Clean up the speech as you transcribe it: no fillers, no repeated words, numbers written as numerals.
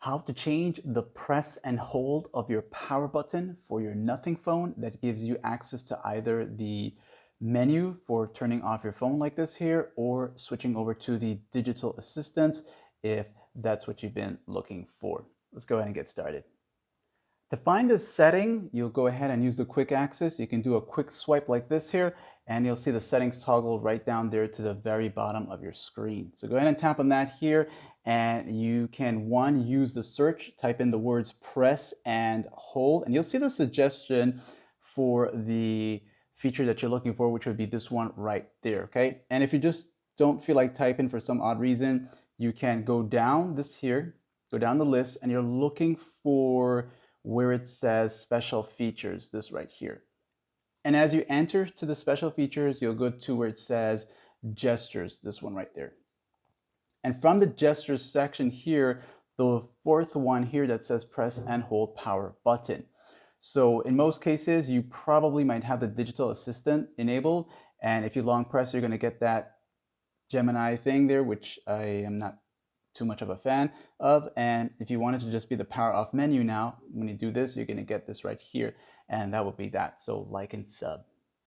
How to change the press and hold of your power button for your Nothing phone that gives you access to either the menu for turning off your phone like this here, or switching over to the digital assistants if that's what you've been looking for. Let's go ahead and get started. To find this setting, you'll go ahead and use the quick access. You can do a quick swipe like this here, and you'll see the settings toggle right down there to the very bottom of your screen. So go ahead and tap on that here, and you can, one, use the search, type in the words press and hold, and you'll see the suggestion for the feature that you're looking for, which would be this one right there, okay? And if you just don't feel like typing for some odd reason, you can go down this here, go down the list, and you're looking for where it says special features, this right here. And as you enter to the special features, you'll go to where it says gestures, this one right there. And from the gestures section here, the fourth one here that says press and hold power button. So in most cases, you probably might have the digital assistant enabled. And if you long press, you're going to get that Gemini thing there, which I am not too much of a fan of. And if you wanted to just be the power off menu now, when you do this, you're going to get this right here. And that would be that. So like and sub.